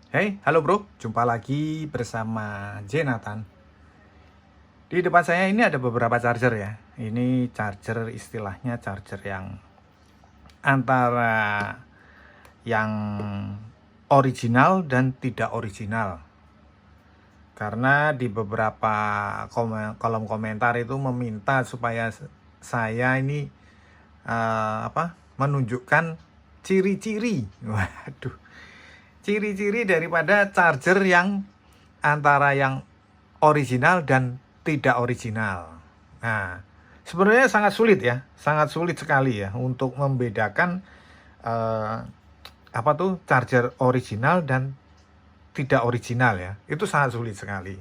Hey, halo bro, jumpa lagi bersama Jonathan. Di depan saya ini ada beberapa charger ya. Ini charger istilahnya charger yang antara yang original dan tidak original. Karena di beberapa kolom komentar itu meminta supaya saya ini menunjukkan ciri-ciri. Waduh, ciri-ciri daripada charger yang antara yang original dan tidak original. Nah, sebenarnya sangat sulit sekali ya untuk membedakan charger original dan tidak original ya. Itu sangat sulit sekali.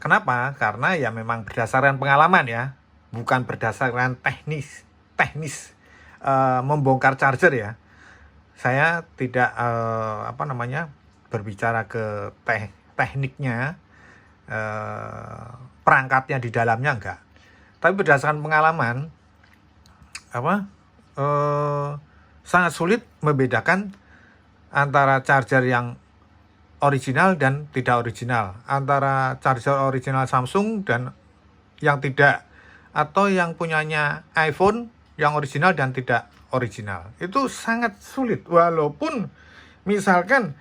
Kenapa? Karena ya memang berdasarkan pengalaman ya, bukan berdasarkan teknis membongkar charger ya. Saya tidak berbicara ke tekniknya, perangkatnya di dalamnya enggak. Tapi berdasarkan pengalaman sangat sulit membedakan antara charger yang original dan tidak original, antara charger original Samsung dan yang tidak, atau yang punyanya iPhone yang original dan tidak original. Itu sangat sulit, walaupun misalkan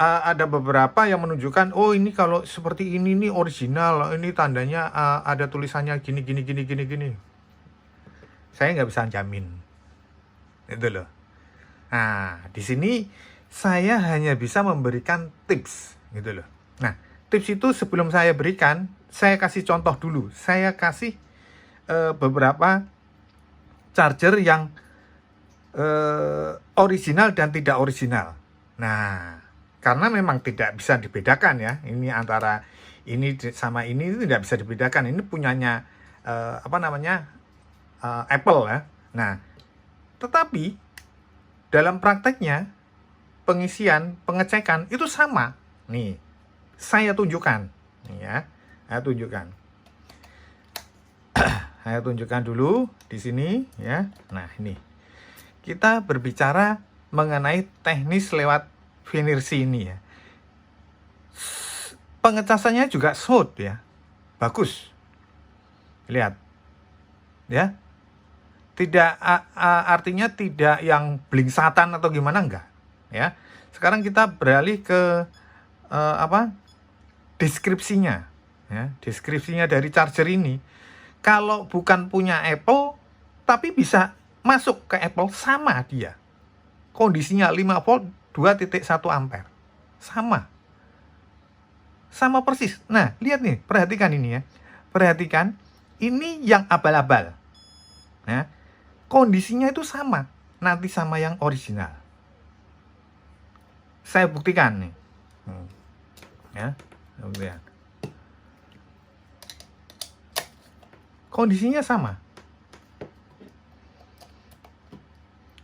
ada beberapa yang menunjukkan, oh ini kalau seperti ini nih original, ini tandanya ada tulisannya gini. Saya nggak bisa jamin, itu loh. Nah, di sini saya hanya bisa memberikan tips, gitu loh. Nah, tips itu sebelum saya berikan, saya kasih contoh dulu. Saya kasih beberapa charger yang original dan tidak original. Nah, karena memang tidak bisa dibedakan ya. Ini antara ini sama ini tidak bisa dibedakan. Ini punyanya Apple ya. Nah, tetapi dalam prakteknya pengecekan itu sama. Nih, saya tunjukkan. Nih ya, saya tunjukkan. Saya tunjukkan dulu di sini ya. Nah, ini. Kita berbicara mengenai teknis lewat Finersi ini ya. Pengecasannya juga smooth ya. Bagus. Lihat. Ya. Tidak artinya tidak yang blingsatan atau gimana, enggak ya. Sekarang kita beralih ke deskripsinya ya. Deskripsinya dari charger ini, kalau bukan punya Apple tapi bisa masuk ke Apple, sama dia kondisinya 5 volt 2.1 ampere, sama persis. Nah, lihat nih, perhatikan ini ya, perhatikan ini yang abal-abal ya. Kondisinya itu sama, nanti sama yang original. Saya buktikan nih. Ya, buktikan. Kondisinya sama.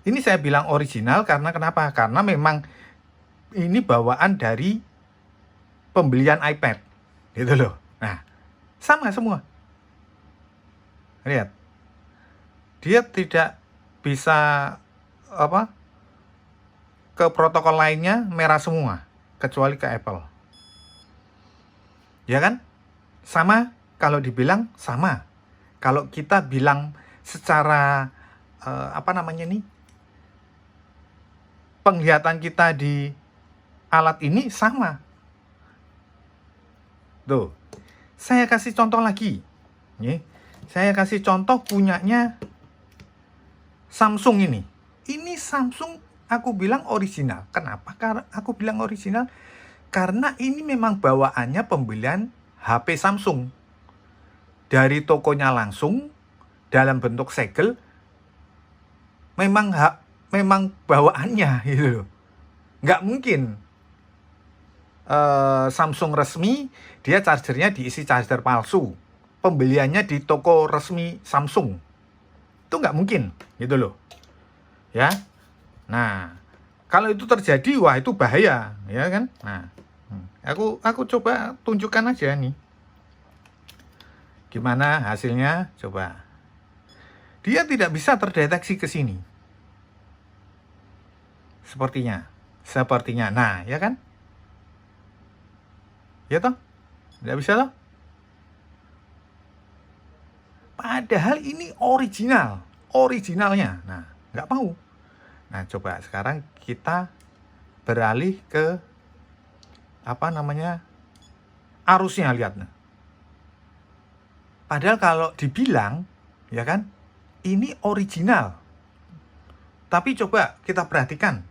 Ini saya bilang original karena kenapa? Karena memang ini bawaan dari pembelian iPad. Gitu loh. Nah, sama semua. Lihat. Dia tidak bisa ke protokol lainnya merah semua kecuali ke Apple. Ya kan? Sama, kalau dibilang sama. Kalau kita bilang secara penglihatan kita di alat ini sama. Tuh. Saya kasih contoh lagi. Nih, saya kasih contoh punyanya Samsung ini. Ini Samsung aku bilang original. Kenapa? Karena aku bilang original karena ini memang bawaannya pembelian HP Samsung. Dari tokonya langsung dalam bentuk segel. Memang bawaannya gitu loh. Nggak mungkin Samsung resmi dia chargernya diisi charger palsu. Pembeliannya di toko resmi Samsung. Itu nggak mungkin gitu loh ya. Nah, kalau itu terjadi, wah itu bahaya ya kan. Nah, aku coba tunjukkan aja nih gimana hasilnya. Coba, dia tidak bisa terdeteksi ke sini sepertinya. sepertinya. Nah, ya kan? Ya toh? Nggak bisa toh? Padahal ini originalnya. Nah, nggak mau. Nah, coba sekarang kita beralih ke apa namanya arusnya, lihat. Nah. Padahal kalau dibilang, ya kan, ini original. Tapi coba kita perhatikan,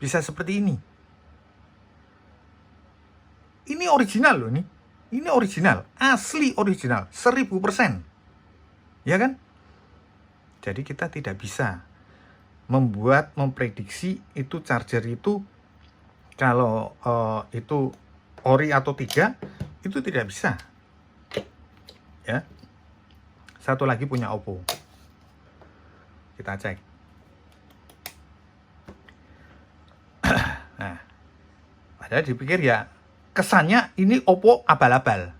bisa seperti ini. Ini original loh, ini original, asli original, 1000%. Ya kan? Jadi kita tidak bisa memprediksi itu charger itu kalau itu ori atau tidak, itu tidak bisa. Ya. Satu lagi punya Oppo. Kita cek. Nah, padahal dipikir ya kesannya ini Oppo abal-abal.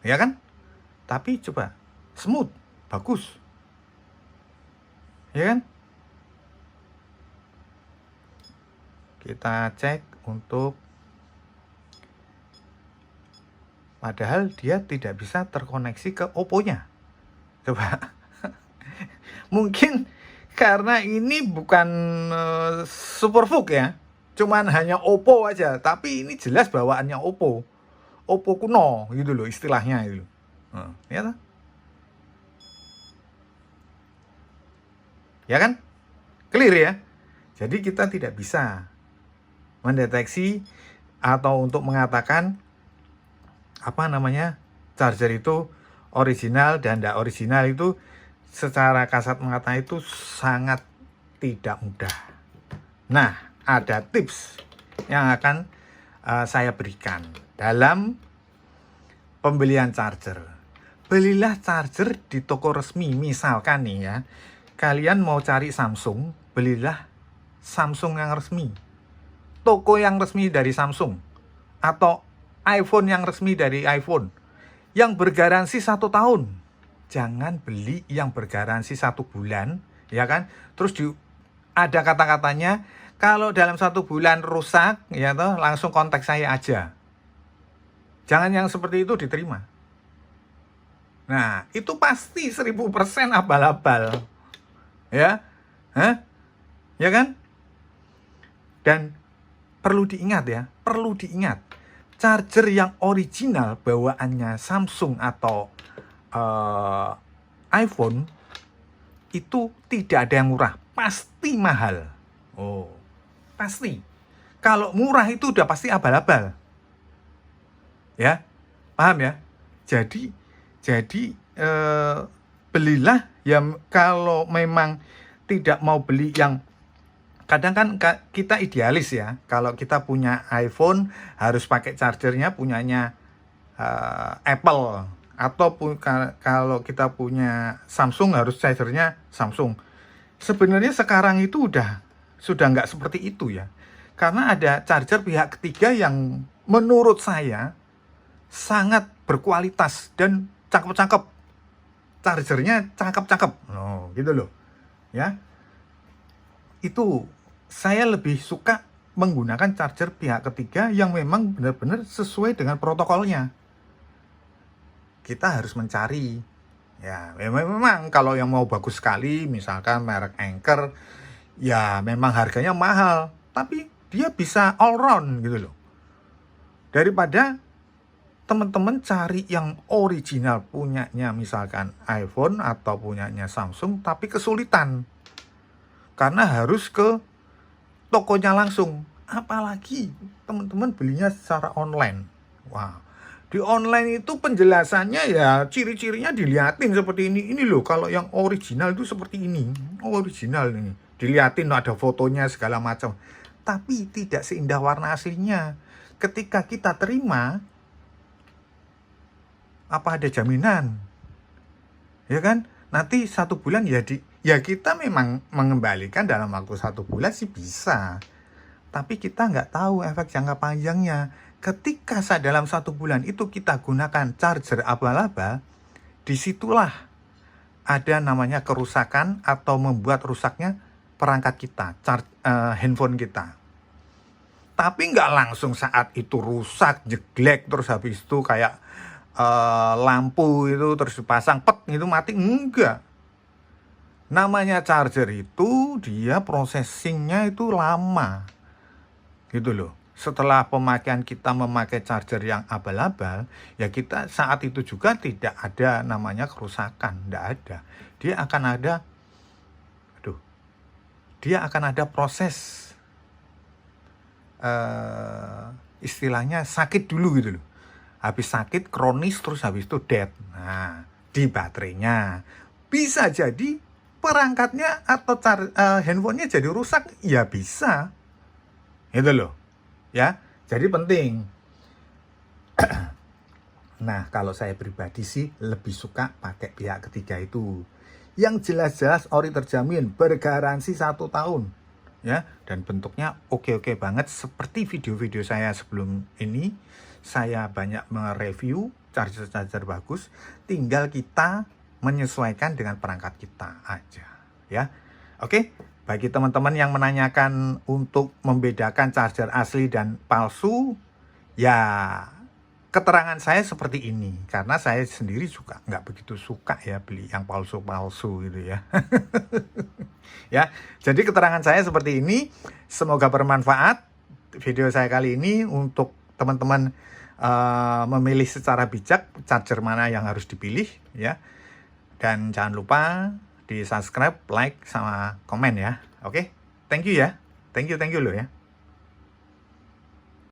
Ya kan? Tapi coba smooth, bagus. Ya kan? Kita cek untuk, padahal dia tidak bisa terkoneksi ke Oppo-nya. Coba. Mungkin karena ini bukan Superbook ya. Cuman hanya Oppo aja, tapi ini jelas bawaannya Oppo. Oppo kuno gitu loh istilahnya itu. Ya kan? Ya kan? Clear ya? Jadi kita tidak bisa mendeteksi atau untuk mengatakan apa namanya charger itu original dan tidak original itu secara kasat mata itu sangat tidak mudah. Nah, ada tips yang akan saya berikan dalam pembelian charger. Belilah charger di toko resmi. Misalkan nih ya, kalian mau cari Samsung, belilah Samsung yang resmi, toko yang resmi dari Samsung, atau iPhone yang resmi dari iPhone, yang bergaransi 1 tahun. Jangan beli yang bergaransi 1 bulan, ya kan? Terus ada kata-katanya, kalau dalam 1 bulan rusak, ya toh, langsung kontak saya aja. Jangan yang seperti itu diterima. Nah, itu pasti 1000% abal-abal. Ya? Ya kan? Dan perlu diingat ya, charger yang original bawaannya Samsung atau iPhone itu tidak ada yang murah, pasti mahal. Oh, pasti. Kalau murah itu udah pasti abal-abal. Ya, paham ya? Jadi belilah yang, kalau memang tidak mau beli yang, kadang kan kita idealis ya, kalau kita punya iPhone harus pakai chargernya punyanya Apple, atau kalau kita punya Samsung harus chargernya Samsung. Sebenarnya sekarang itu sudah nggak seperti itu ya, karena ada charger pihak ketiga yang menurut saya sangat berkualitas dan cakep-cakep, chargernya cakep-cakep, gitu loh ya. Itu saya lebih suka menggunakan charger pihak ketiga yang memang benar-benar sesuai dengan protokolnya. Kita harus mencari ya, memang kalau yang mau bagus sekali, misalkan merek Anker, ya memang harganya mahal, tapi dia bisa all round gitu loh. Daripada teman-teman cari yang original punyanya misalkan iPhone atau punyanya Samsung tapi kesulitan karena harus ke tokonya langsung, apalagi teman-teman belinya secara online. Wah, di online itu penjelasannya ya ciri-cirinya diliatin seperti ini loh, kalau yang original itu seperti ini, original ini diliatin ada fotonya segala macam, tapi tidak seindah warna aslinya. Ketika kita terima, apa ada jaminan? Ya kan? Nanti 1 bulan ya kita memang mengembalikan dalam waktu 1 bulan sih bisa. Tapi kita nggak tahu efek jangka panjangnya. Ketika dalam 1 bulan itu kita gunakan charger abal-abal, disitulah ada namanya kerusakan atau membuat rusaknya perangkat kita, handphone kita. Tapi nggak langsung saat itu rusak, jeglek, terus habis itu kayak lampu itu terus dipasang, pet, itu mati. Enggak. Namanya charger itu dia processingnya itu lama. Gitu loh. Setelah pemakaian kita memakai charger yang abal-abal, ya kita saat itu juga tidak ada namanya kerusakan, tidak ada. Dia akan ada proses istilahnya sakit dulu gitu loh. Habis sakit kronis terus habis itu dead. Nah, di baterainya bisa jadi perangkatnya atau handphonenya jadi rusak, ya bisa. Gitu loh. Ya, jadi penting. Nah, kalau saya pribadi sih lebih suka pakai pihak ketiga itu. Yang jelas-jelas ori terjamin, bergaransi 1 tahun. Ya, dan bentuknya oke-oke banget seperti video-video saya sebelum ini. Saya banyak mereview charger-charger bagus, tinggal kita menyesuaikan dengan perangkat kita aja, ya. Oke. Bagi teman-teman yang menanyakan untuk membedakan charger asli dan palsu, ya keterangan saya seperti ini. Karena saya sendiri juga nggak begitu suka ya beli yang palsu-palsu gitu ya. Ya, jadi keterangan saya seperti ini. Semoga bermanfaat video saya kali ini untuk teman-teman memilih secara bijak charger mana yang harus dipilih ya. Dan jangan lupa di subscribe, like, sama komen ya. Oke, thank you ya. Thank you loh ya.